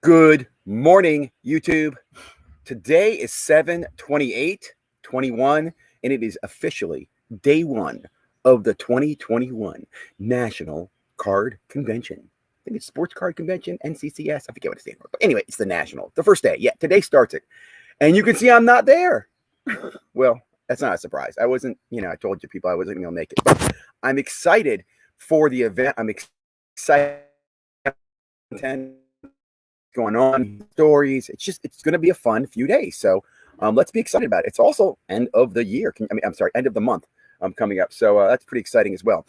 Good morning, YouTube. Today is 7/28/21, and it is officially day one of the 2021 National Card Convention. I think it's Sports Card Convention, NCCS. I forget what it stands for. But anyway, it's the national. The first day. Yeah, today starts it. And you can see I'm not there. Well, that's not a surprise. I wasn't, I told you people I wasn't going to make it. But I'm excited for the event. I'm excited going on, stories. It's going to be a fun few days. So let's be excited about it. It's also end of the year. End of the month coming up. So that's pretty exciting as well.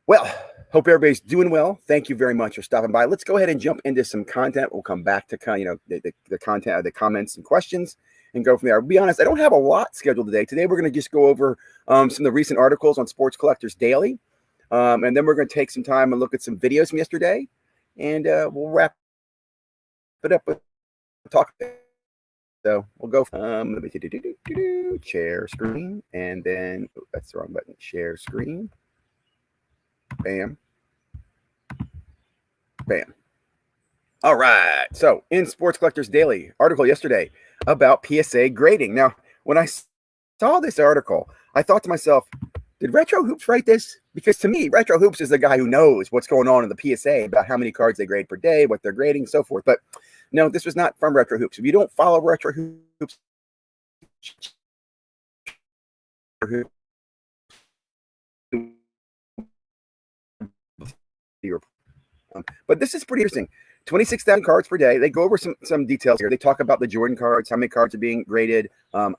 Well, hope everybody's doing well. Thank you very much for stopping by. Let's go ahead and jump into some content. We'll come back to the content, the comments and questions, and go from there. I'll be honest, I don't have a lot scheduled today. Today we're going to just go over some of the recent articles on Sports Collectors Daily, and then we're going to take some time and look at some videos from yesterday, and we'll wrap it up with talk. So we'll go let me share screen, and then that's the wrong button. Share screen. Bam. Bam. All right. So in Sports Collectors Daily, article yesterday about PSA grading. Now, when I saw this article, I thought to myself, did Retro Hoops write this? Because to me, Retro Hoops is the guy who knows what's going on in the PSA about how many cards they grade per day, what they're grading, so forth. But no, this was not from Retro Hoops. If you don't follow Retro Hoops, but this is pretty interesting. 26,000 cards per day. They go over some details here. They talk about the Jordan cards, how many cards are being graded. I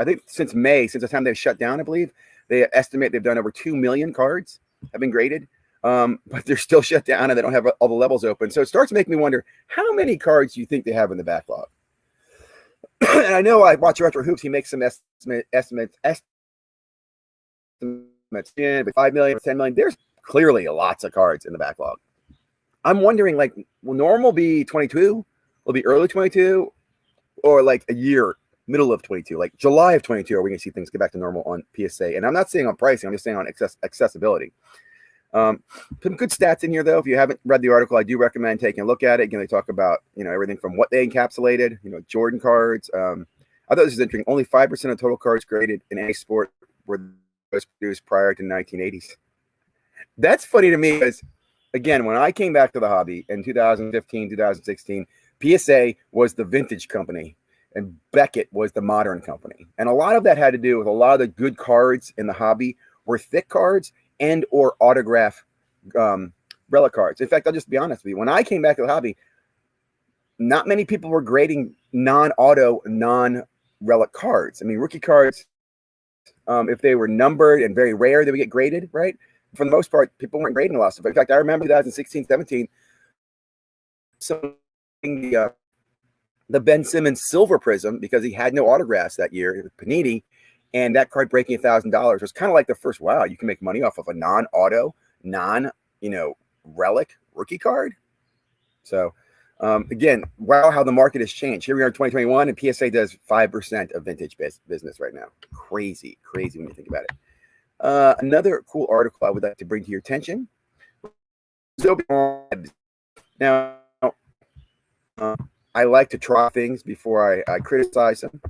think since May, since the time they've shut down, I believe, they estimate they've done over 2 million cards have been graded. But they're still shut down and they don't have all the levels open. So it starts to make me wonder, how many cards do you think they have in the backlog? And I know I watch Retro Hoops. He makes some estimates, 5 million, 10 million. There's clearly lots of cards in the backlog. I'm wondering, will normal be 22? Will it be early 22? Or like a year, middle of 22? Like July of 22, are we going to see things get back to normal on PSA? And I'm not saying on pricing. I'm just saying on accessibility. Some good stats in here, though. If you haven't read the article, I do recommend taking a look at it. Again, they talk about, everything from what they encapsulated, Jordan cards. I thought this was interesting. Only 5% of total cards graded in any sport were produced prior to 1980s. That's funny to me because, again, when I came back to the hobby in 2015, 2016, PSA was the vintage company and Beckett was the modern company. And a lot of that had to do with a lot of the good cards in the hobby were thick cards and or autograph relic cards. In fact, I'll just be honest with you. When I came back to the hobby, not many people were grading non-auto, non-relic cards. I mean, rookie cards, if they were numbered and very rare, they would get graded, right? For the most part, people weren't grading a lot of stuff. In fact, I remember 2016, 17, the Ben Simmons silver Prism, because he had no autographs that year, Panini, and that card breaking $1,000 was kind of like the first, wow, you can make money off of a non-auto, relic rookie card. So, again, wow, how the market has changed. Here we are in 2021, and PSA does 5% of vintage business right now. Crazy when you think about it. Another cool article I would like to bring to your attention. Now, I like to try things before I criticize them.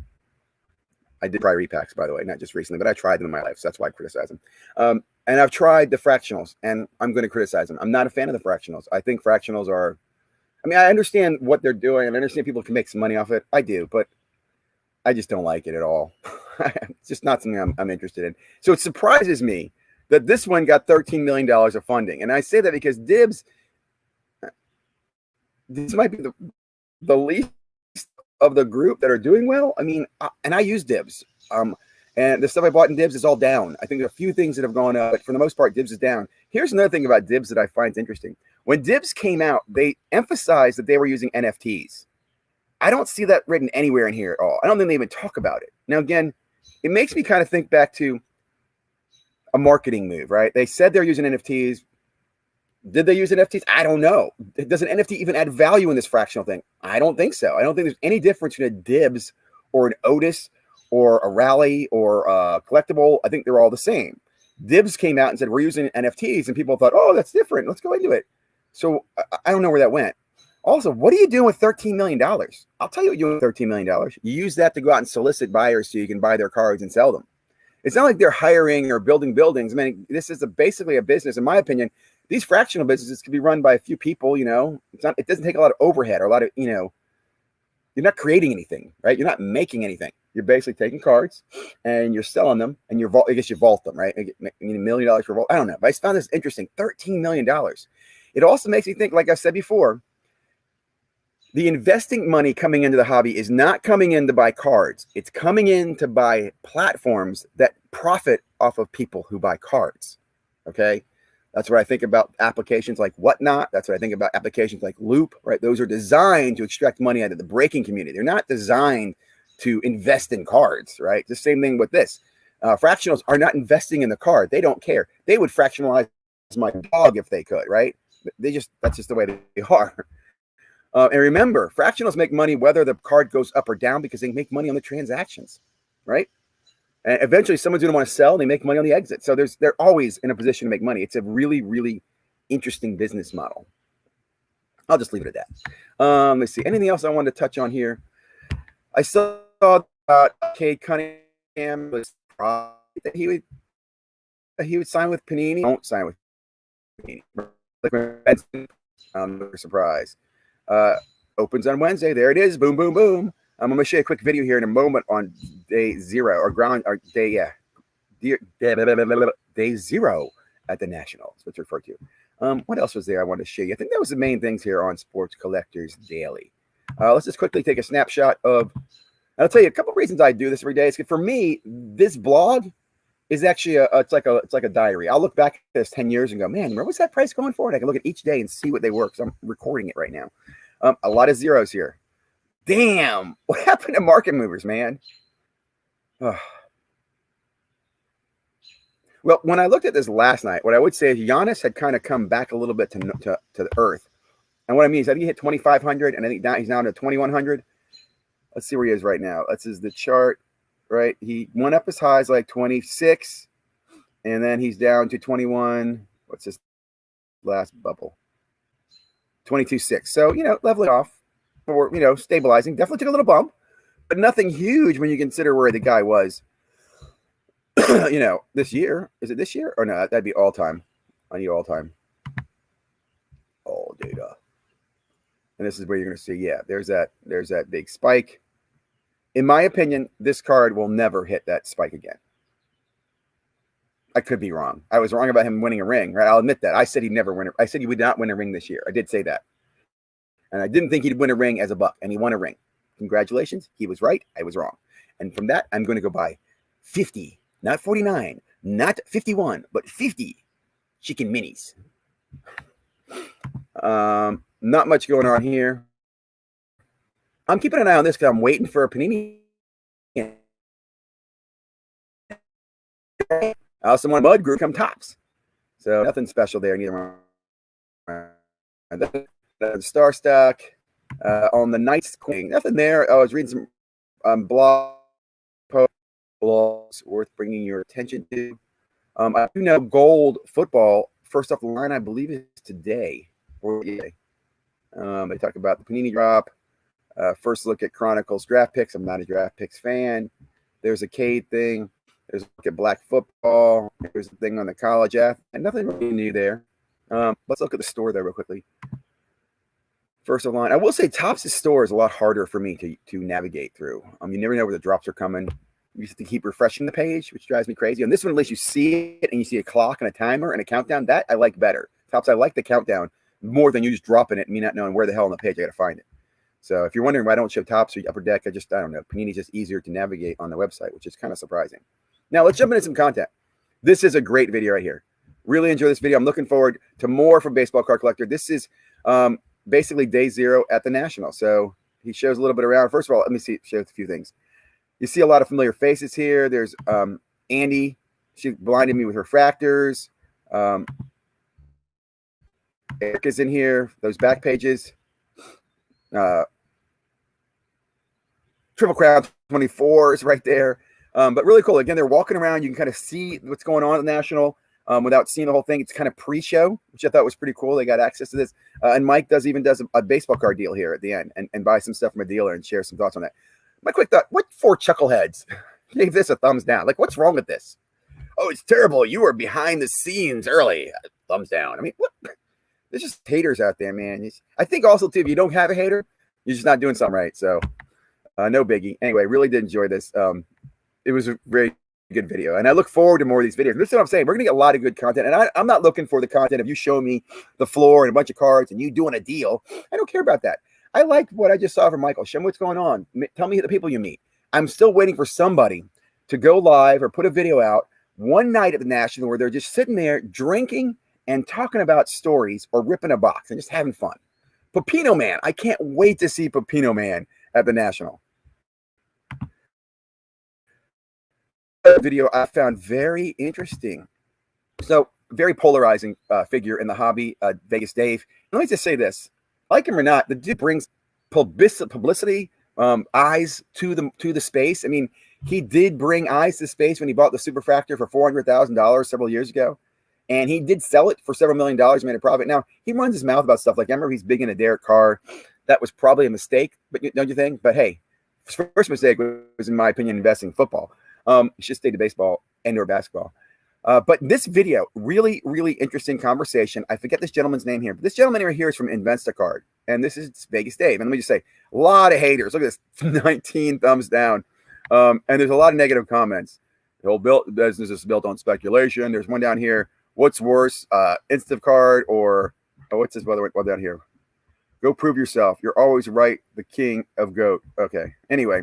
I did try repacks, by the way, not just recently, but I tried them in my life, so that's why I criticize them. And I've tried the fractionals, and I'm going to criticize them. I'm not a fan of the fractionals. I think fractionals are, I understand what they're doing, and I understand people can make some money off it. I do, but I just don't like it at all. It's just not something I'm interested in. So it surprises me that this one got $13 million of funding. And I say that because Dibs, this might be the least of the group that are doing well. And I use Dibs. And the stuff I bought in Dibs is all down. I think there are a few things that have gone up, but for the most part, Dibs is down. Here's another thing about Dibs that I find interesting. When Dibs came out, they emphasized that they were using NFTs. I don't see that written anywhere in here at all. I don't think they even talk about it. Now, again, it makes me kind of think back to a marketing move, right? They said they're using NFTs. Did they use NFTs? I don't know. Does an NFT even add value in this fractional thing? I don't think so. I don't think there's any difference between a Dibs or an Otis or a Rally or a collectible. I think they're all the same. Dibs came out and said, we're using NFTs, and people thought, oh, that's different. Let's go into it. So I don't know where that went. Also, what are you doing with $13 million? I'll tell you what you're doing with $13 million. You use that to go out and solicit buyers so you can buy their cards and sell them. It's not like they're hiring or building buildings. I mean, this is basically a business. In my opinion, these fractional businesses can be run by a few people, you know. It doesn't take a lot of overhead or a lot of, you know, you're not creating anything, right? You're not making anything. You're basically taking cards and you're selling them, and I guess you vault them, right? You get $1 million for vault. I don't know, but I found this interesting. $13 million. It also makes me think, like I said before, the investing money coming into the hobby is not coming in to buy cards. It's coming in to buy platforms that profit off of people who buy cards. Okay. That's what I think about applications like Whatnot. That's what I think about applications like Loop, right? Those are designed to extract money out of the breaking community. They're not designed to invest in cards, right? The same thing with this. Fractionals are not investing in the card. They don't care. They would fractionalize my dog if they could, right? That's just the way they are. And remember, fractionals make money whether the card goes up or down because they make money on the transactions, right? And eventually someone's going to want to sell and they make money on the exit. So they're always in a position to make money. It's a really, really interesting business model. I'll just leave it at that. Let's see. Anything else I wanted to touch on here? I saw Cade Cunningham was that he would sign with Panini. Don't sign with Panini. No surprise. Opens on Wednesday. There it is. Boom, boom, boom. I'm going to show you a quick video here in a moment on day 0 or day 0 at the National. That's what it's referred to. What else was there I wanted to show you? I think that was the main things here on Sports Collectors Daily. Let's just quickly take a snapshot of. I'll tell you a couple of reasons I do this every day. It's for me, this blog is actually it's like a diary. I'll look back at this 10 years and go, man, where was that price going for? And I can look at each day and see what they were because I'm recording it right now. A lot of zeros here. Damn, what happened to market movers, man? Ugh. Well, when I looked at this last night, what I would say is Giannis had kind of come back a little bit to the earth. And what I mean is I think he hit 2,500, and I think now he's down to 2,100. Let's see where he is right now. This is the chart, right? He went up as high as like 26, and then he's down to 21. What's this last bubble? 22.6. So, leveling off. Or, stabilizing. Definitely took a little bump, but nothing huge when you consider where the guy was, this year. Is it this year? Or no, that'd be all time. I need all time. All data. And this is where you're going to see, there's that big spike. In my opinion, this card will never hit that spike again. I could be wrong. I was wrong about him winning a ring, right? I'll admit that. I said he'd never win. I said he would not win a ring this year. I did say that. And I didn't think he'd win a ring as a buck, and he won a ring. Congratulations. He was right. I was wrong. And from that, I'm going to go buy 50, not 49, not 51, but 50 chicken minis. Not much going on here. I'm keeping an eye on this because I'm waiting for a Panini. I also want Mud Group come tops. So nothing special there. Neither one. The Star Stack on the Knights Queen. Nothing there. I was reading some blog posts worth bringing your attention to. I do know gold football. First off the line, I believe is today. They talk about the Panini drop. First look at Chronicles draft picks. I'm not a draft picks fan. There's a Cade thing. There's a look at black football. There's a thing on the college athlete. And nothing really new there. Let's look at the store there real quickly. First of line, I will say Topps' store is a lot harder for me to navigate through. You never know where the drops are coming. You have to keep refreshing the page, which drives me crazy. On this one, at least you see it and you see a clock and a timer and a countdown. That I like better. Topps, I like the countdown more than you just dropping it and me not knowing where the hell on the page I got to find it. So if you're wondering why I don't show Topps or Upper Deck, I don't know. Panini's just easier to navigate on the website, which is kind of surprising. Now let's jump into some content. This is a great video right here. Really enjoy this video. I'm looking forward to more from Baseball Card Collector. This is basically day 0 at the National. So he shows a little bit around. First of all, let me show a few things. You see a lot of familiar faces here. There's Andy. She blinded me with refractors. Eric is in here. Those back pages. Triple Crown 24 is right there. But really cool. Again, they're walking around. You can kind of see what's going on at the National. without seeing the whole thing. It's kind of pre-show, which I thought was pretty cool. They got access to this. And Mike does a baseball card deal here at the end and buy some stuff from a dealer and share some thoughts on that. My quick thought, what four chuckleheads gave this a thumbs down? Like, what's wrong with this? Oh, it's terrible. You were behind the scenes early. Thumbs down. I mean, what? There's just haters out there, man. I think also, too, if you don't have a hater, you're just not doing something right. So no biggie. Anyway, really did enjoy this. It was a very good video. And I look forward to more of these videos. Listen to what I'm saying. We're going to get a lot of good content. And I'm not looking for the content of you showing me the floor and a bunch of cards and you doing a deal. I don't care about that. I liked what I just saw from Michael. Show me what's going on. Tell me the people you meet. I'm still waiting for somebody to go live or put a video out one night at the National where they're just sitting there drinking and talking about stories or ripping a box and just having fun. Pepino Man. I can't wait to see Pepino Man at the National. Video I found very interesting. So very polarizing figure in the hobby, Vegas Dave. Let me just say this. Like him or not, the dude brings publicity, eyes to the space. I mean, he did bring eyes to space when he bought the Superfractor for $400,000 several years ago. And he did sell it for several $1 million, made a profit. Now, he runs his mouth about stuff like, I remember he's big into Derek Carr. That was probably a mistake, but don't you think? But hey, his first mistake was, in my opinion, investing in football. He should stay to baseball and or basketball. But this video, really, really interesting conversation. I forget this gentleman's name here, but this gentleman right here is from Instacard, and this is Vegas Dave. And let me just say, a lot of haters. Look at this, 19 thumbs down. And there's a lot of negative comments. The whole business is built on speculation. There's one down here. What's worse, Instacard or what's this other one down here? Go prove yourself. You're always right. The king of GOAT. Okay. Anyway,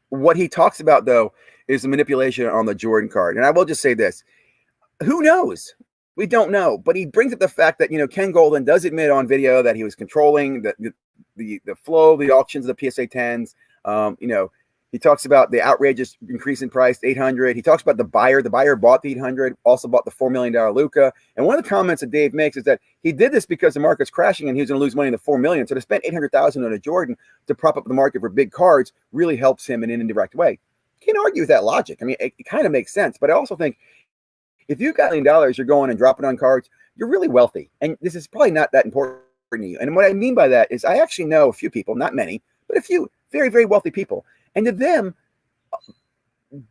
what he talks about, though, is the manipulation on the Jordan card. And I will just say this. Who knows? We don't know. But he brings up the fact that, Ken Golden does admit on video that he was controlling the flow of the auctions of the PSA 10s. He talks about the outrageous increase in price, $800. He talks about the buyer. The buyer bought the $800, also bought the $4 million Luka. And one of the comments that Dave makes is that he did this because the market's crashing and he was going to lose money in the $4 million. So to spend $800,000 on a Jordan to prop up the market for big cards really helps him in an indirect way. Can't argue with that logic. I mean, it kind of makes sense. But I also think if you've got $1 million, you're going and dropping on cards, you're really wealthy. And this is probably not that important to you. And what I mean by that is I actually know a few people, not many, but a few very, very wealthy people. And to them,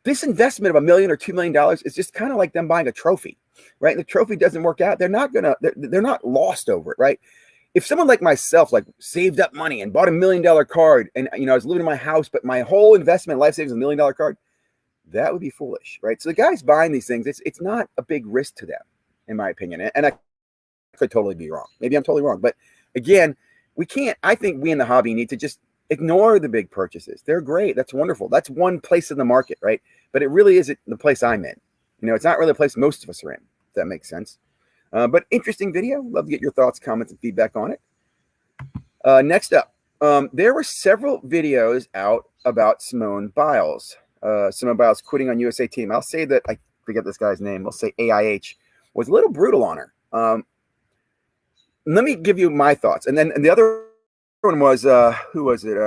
this investment of $1 million or $2 million is just kind of like them buying a trophy, right? And the trophy doesn't work out. They're not lost over it, right? If someone like myself, saved up money and bought $1 million card and, I was living in my house, but my whole investment in life savings is $1 million card, that would be foolish, right? So the guys buying these things, it's not a big risk to them, in my opinion. And I could totally be wrong. Maybe I'm totally wrong. But again, I think we in the hobby need to just ignore the big purchases. They're great. That's wonderful. That's one place in the market, right? But it really isn't the place I'm in. It's not really the place most of us are in, if that makes sense. But interesting video. Love to get your thoughts, comments, and feedback on it. Next up, there were several videos out about Simone Biles. Simone Biles quitting on USA team. I'll say that, I forget this guy's name. We'll say AIH was a little brutal on her. Let me give you my thoughts. And the other one was, who was it?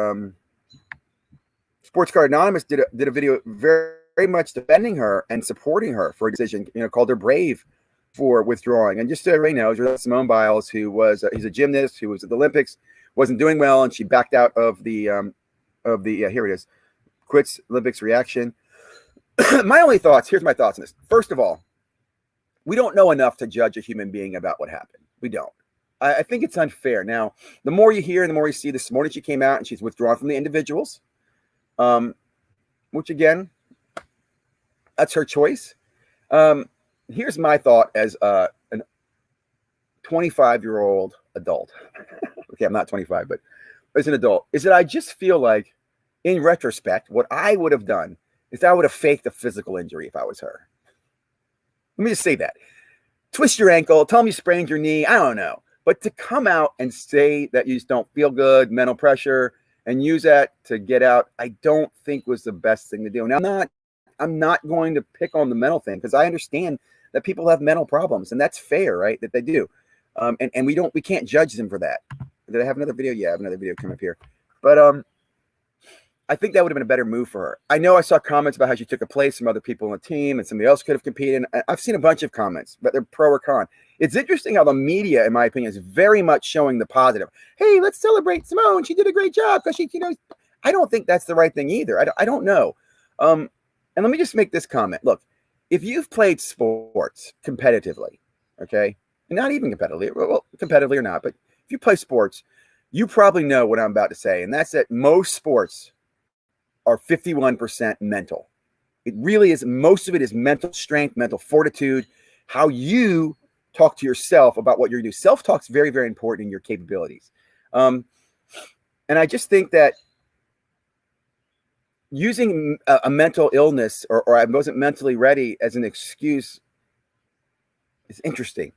Sports Card Anonymous did a video very, very much defending her and supporting her for a decision, called her brave for withdrawing. And just so everybody knows, Simone Biles, who was he's a gymnast who was at the Olympics, wasn't doing well, and she backed out of the here it is, quits Olympics reaction. Here's my thoughts on this. First of all, we don't know enough to judge a human being about what happened. We don't. I think it's unfair. Now, the more you hear and the more you see, this morning she came out and she's withdrawn from the individuals, which again, that's her choice. Here's my thought as a 25-year-old adult. Okay, I'm not 25, but as an adult, is that I just feel like, in retrospect, what I would have done is I would have faked a physical injury if I was her. Let me just say that. Twist your ankle, tell me you sprained your knee, I don't know. But to come out and say that you just don't feel good, mental pressure, and use that to get out, I don't think was the best thing to do. Now, I'm not going to pick on the mental thing because I understand that people have mental problems, and that's fair, right? That they do, and we can't judge them for that. Did I have another video? Yeah, I have another video coming up here. But I think that would have been a better move for her. I know I saw comments about how she took a place from other people on the team and somebody else could have competed. And I've seen a bunch of comments, but they're pro or con. It's interesting how the media, in my opinion, is very much showing the positive. Hey, let's celebrate Simone. She did a great job because she, I don't think that's the right thing either. I don't know. And let me just make this comment. Look, if you've played sports competitively, okay, and not even competitively, well, competitively or not, but if you play sports, you probably know what I'm about to say. And that's that most sports are 51% mental. It really is. Most of it is mental strength, mental fortitude, how you talk to yourself about what you're going to do. Self-talk is very, very important in your capabilities. And I just think that using a mental illness or I wasn't mentally ready as an excuse is interesting.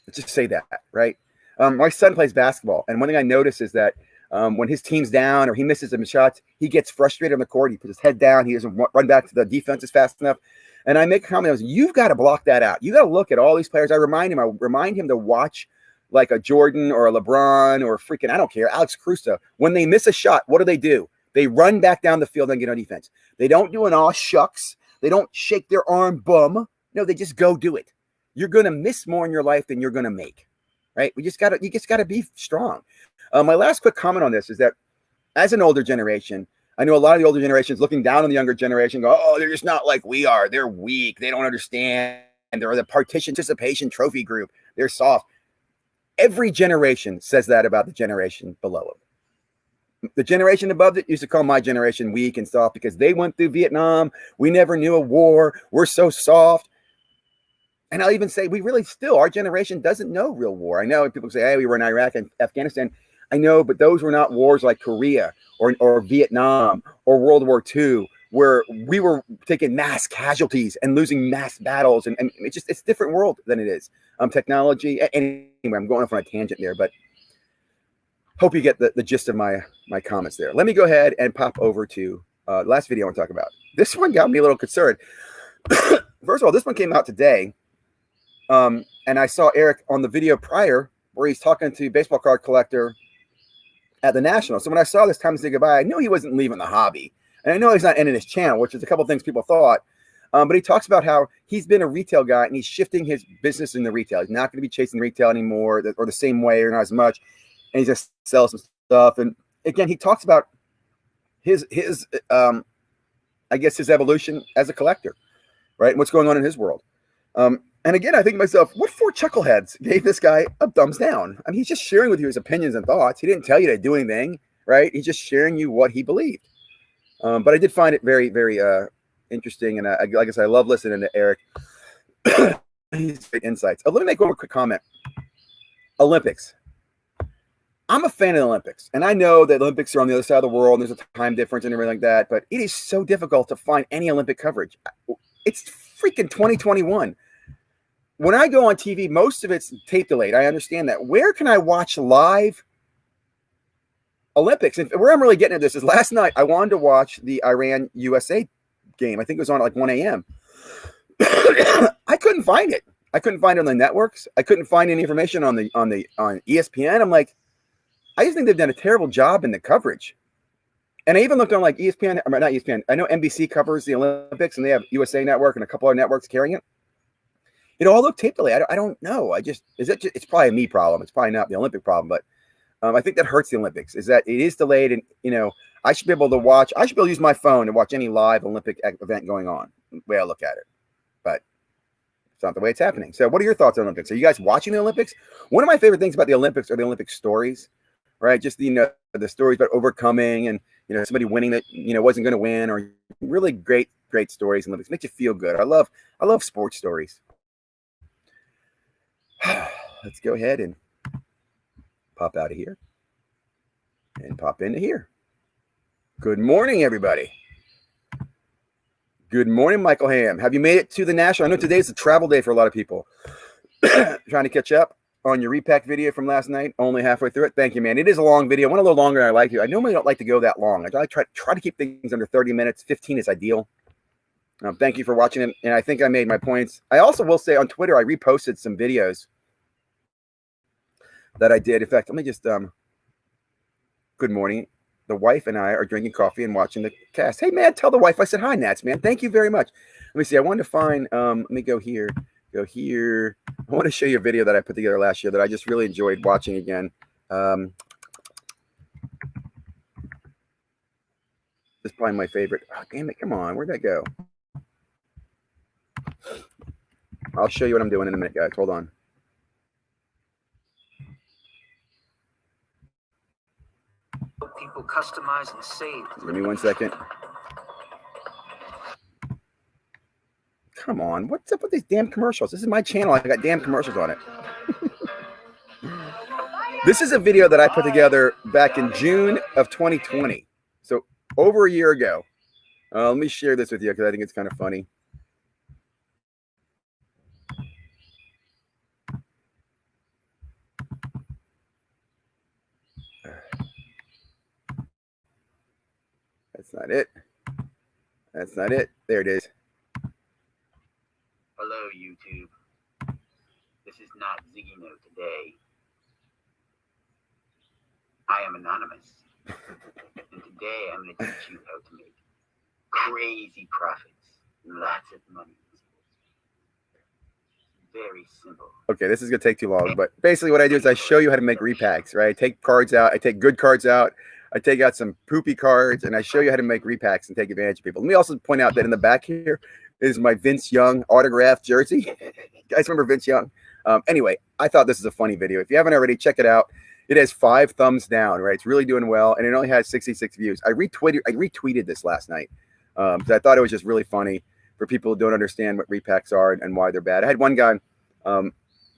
Let's just say that, right? My son plays basketball. And one thing I notice is that when his team's down or he misses some shots, he gets frustrated on the court. He puts his head down. He doesn't run back to the defense as fast enough. And I make a comment, you've got to block that out. You got to look at all these players. I remind him to watch like a Jordan or a LeBron or freaking, I don't care, Alex Caruso. When they miss a shot, what do? They run back down the field and get on defense. They don't do an aw shucks. They don't shake their arm bum. No, they just go do it. You're going to miss more in your life than you're going to make, right? You just got to be strong. My last quick comment on this is that as an older generation, I know a lot of the older generations looking down on the younger generation go, oh, they're just not like we are. They're weak. They don't understand. They're the participation trophy group. They're soft. Every generation says that about the generation below them. The generation above it used to call my generation weak and soft because they went through Vietnam. We never knew a war. We're so soft. And I'll even say our generation doesn't know real war. I know people say, hey, we were in Iraq and Afghanistan. I know, but those were not wars like Korea or Vietnam or World War II, where we were taking mass casualties and losing mass battles. And it's a different world than it is. Technology. Anyway, I'm going off on a tangent there, but hope you get the gist of my comments there. Let me go ahead and pop over to the last video I want to talk about. This one got me a little concerned. First of all, this one came out today. And I saw Eric on the video prior where he's talking to a baseball card collector at the National. So when I saw this time to say goodbye, I knew he wasn't leaving the hobby. And I know he's not ending his channel, which is a couple of things people thought. But he talks about how he's been a retail guy and he's shifting his business into retail. He's not going to be chasing retail anymore or the same way or not as much. And he's just sell some stuff. And again, he talks about his I guess his evolution as a collector, right? And what's going on in his world. And again, I think to myself, what four chuckleheads gave this guy a thumbs down? I mean, he's just sharing with you his opinions and thoughts. He didn't tell you to do anything, right? He's just sharing you what he believed. But I did find it very, very interesting. And like I said, I love listening to Eric. He's great insights. Let me make one more quick comment. Olympics. I'm a fan of the Olympics. And I know that the Olympics are on the other side of the world. And there's a time difference and everything like that. But it is so difficult to find any Olympic coverage. It's freaking 2021. When I go on TV, most of it's tape delayed. I understand that. Where can I watch live Olympics? And where I'm really getting at this is last night I wanted to watch the Iran-USA game. I think it was on at like 1 a.m. I couldn't find it. I couldn't find it on the networks. I couldn't find any information on ESPN. I'm like, I just think they've done a terrible job in the coverage. And I even looked on like ESPN, or not ESPN. I know NBC covers the Olympics and they have USA Network and a couple other networks carrying it. It all looked tape delayed. I don't know. It's probably a me problem. It's probably not the Olympic problem, but I think that hurts the Olympics is that it is delayed. And, I should be able to watch. I should be able to use my phone to watch any live Olympic event going on, the way I look at it. But it's not the way it's happening. So what are your thoughts on Olympics? Are you guys watching the Olympics? One of my favorite things about the Olympics are the Olympic stories, right? Just, the stories about overcoming and, somebody winning that, wasn't going to win, or really great stories in Olympics. Makes you feel good. I love sports stories. Let's go ahead and pop out of here and pop into here. Good morning, everybody. Good morning, Michael Ham. Have you made it to the National? I know today's a travel day for a lot of people. Trying to catch up on your repack video from last night. Only halfway through it. Thank you, man. It is a long video. I went a little longer than I like to. I normally don't like to go that long. I try to keep things under 30 minutes. 15 is ideal. Thank you for watching it. And I think I made my points. I also will say on Twitter, I reposted some videos that I did. In fact, let me just, good morning. the wife and I are drinking coffee and watching the cast. Hey, man, tell the wife I said hi, Nats, man. Thank you very much. Let me see. I wanted to find, let me go here. Go here. I want to show you a video that I put together last year that I just really enjoyed watching again. This is probably my favorite. Oh, damn it. Come on. Where'd that go? I'll show you what I'm doing in a minute, guys. Hold on. People customize and save. Give me 1 second. Come on. What's up with these damn commercials? This is my channel. I got damn commercials on it. This is a video that I put together back in June of 2020. So over a year ago. Let me share this with you because I think it's kind of funny. That's not it. That's not it. There it is. Hello, YouTube. This is not Ziggy Note today. I am anonymous. And today I'm going to teach you how to make crazy profits. Lots of money. Very simple. Okay, this is going to take too long, but basically what I do is I show you how to make repacks, right? I take cards out. I take good cards out. I take out some poopy cards, and I show you how to make repacks and take advantage of people. Let me also point out that in the back here is my Vince Young autographed jersey. You guys remember Vince Young? Anyway, I thought this is a funny video. If you haven't already, check it out. It has 5 thumbs down, right? It's really doing well, and it only has 66 views. I retweeted this last night because I thought it was just really funny for people who don't understand what repacks are and why they're bad. I had one guy,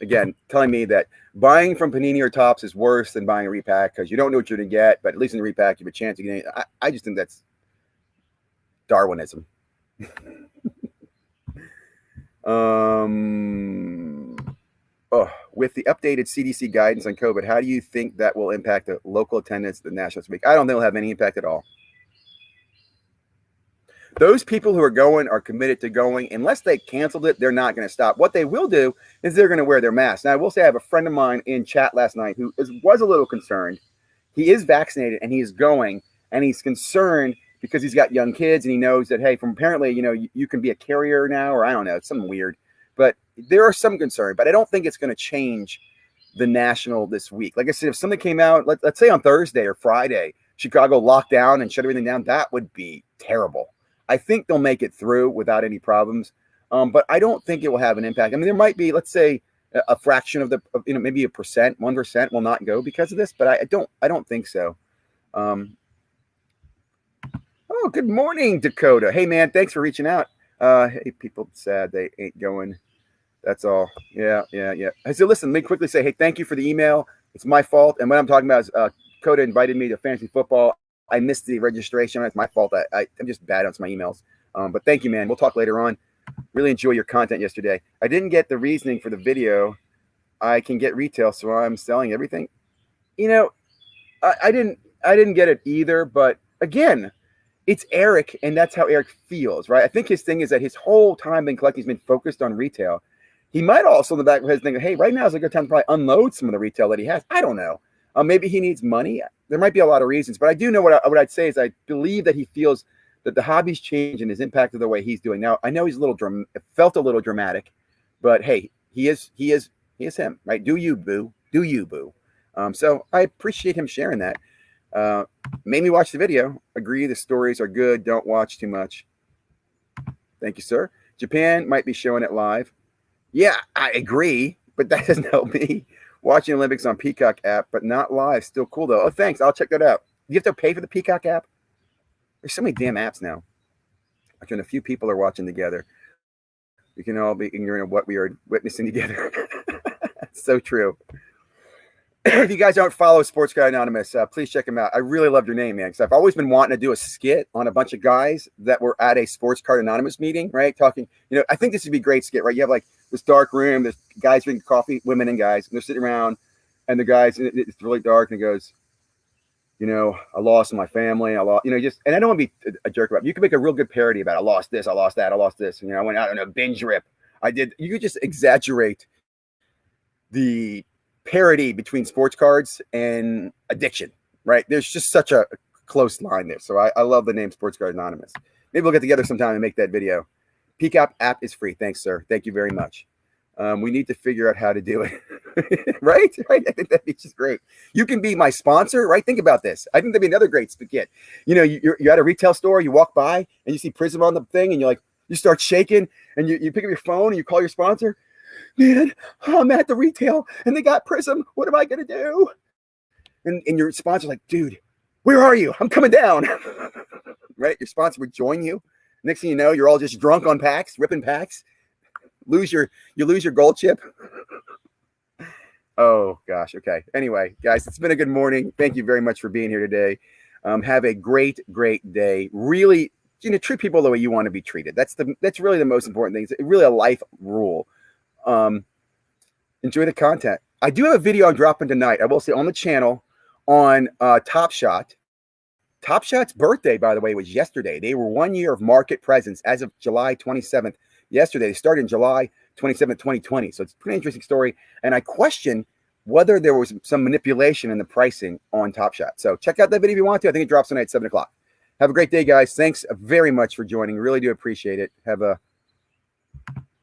again, telling me that buying from Panini or Topps is worse than buying a repack because you don't know what you're going to get, but at least in the repack, you have a chance of getting it. I just think that's Darwinism. With the updated CDC guidance on COVID, how do you think that will impact the local attendance at the Nationals week? I don't think it'll have any impact at all. Those people who are going are committed to going. Unless they canceled it, they're not going to stop. What they will do is they're going to wear their mask. Now, I will say I have a friend of mine in chat last night who was a little concerned. He is vaccinated and he is going, and he's concerned because he's got young kids and he knows that, hey, from apparently, you can be a carrier now, or I don't know, it's something weird. But there are some concern, but I don't think it's going to change the National this week. Like I said, if something came out, let's say on Thursday or Friday, Chicago locked down and shut everything down, that would be terrible. I think they'll make it through without any problems, but I don't think it will have an impact. I mean, there might be, let's say, a fraction of maybe 1% will not go because of this, but I don't think so. Oh, good morning, Dakota. Hey, man, thanks for reaching out. Hey, people sad they ain't going. That's all. Yeah. So listen, let me quickly say, hey, thank you for the email. It's my fault. And what I'm talking about is Dakota invited me to fantasy football. I missed the registration. It's my fault. I'm just bad on my emails. But thank you, man. We'll talk later on. Really enjoy your content yesterday. I didn't get the reasoning for the video. I can get retail, so I'm selling everything. I didn't get it either. But again, it's Eric, and that's how Eric feels, right? I think his thing is that his whole time in collecting has been focused on retail. He might also in the back of his think, hey, right now is a good time to probably unload some of the retail that he has. I don't know. Maybe he needs money. There might be a lot of reasons, but I do know what I'd say is I believe that he feels that the hobby's changed and has impacted the way he's doing. Now, I know he's felt a little dramatic, but hey, he is him, right? Do you, boo? Do you, boo? So I appreciate him sharing that. Made me watch the video. Agree, the stories are good. Don't watch too much. Thank you, sir. Japan might be showing it live. Yeah, I agree, but that doesn't help me. Watching Olympics on Peacock app, but not live. Still cool, though. Oh, thanks. I'll check that out. Do you have to pay for the Peacock app? There's so many damn apps now. A few people are watching together. We can all be ignorant of what we are witnessing together. So true. If you guys don't follow Sports Guy Anonymous, please check him out. I really loved your name, man, because I've always been wanting to do a skit on a bunch of guys that were at a Sports Card Anonymous meeting, right? Talking, I think this would be a great skit, right? You have like this dark room, there's guys drinking coffee, women and guys, and they're sitting around, and the guys, it's really dark, and he goes, I lost my family, I lost, and I don't want to be a jerk about it. You can make a real good parody about I lost this, I lost that, I lost this, I went out on a binge rip. You could just exaggerate the parody between sports cards and addiction, right? There's just such a close line there. So I love the name Sports Card Anonymous. Maybe we'll get together sometime and make that video. Peak app is free. Thanks, sir. Thank you very much. We need to figure out how to do it. Right? I think that'd be just great. You can be my sponsor, right? Think about this. I think that'd be another great skit. You know, you're at a retail store, you walk by and you see Prism on the thing and you're like, you start shaking and you pick up your phone and you call your sponsor. Man, I'm at the retail and they got Prism. What am I going to do? And your sponsor's like, dude, where are you? I'm coming down. Right? Your sponsor would join you. Next thing you know, you're all just drunk on packs, ripping packs. You lose your gold chip. Oh gosh. Okay. Anyway, guys, it's been a good morning. Thank you very much for being here today. Have a great day. Really, treat people the way you want to be treated. That's really the most important thing. It's really a life rule. Enjoy the content. I do have a video I'm dropping tonight. I will say on the channel on Top Shot. Top Shot's birthday, by the way, was yesterday. They were 1 year of market presence as of July 27th. Yesterday, they started in July 27th, 2020. So it's a pretty interesting story. And I question whether there was some manipulation in the pricing on Top Shot. So check out that video if you want to. I think it drops tonight at 7 o'clock. Have a great day, guys. Thanks very much for joining. Really do appreciate it. Have a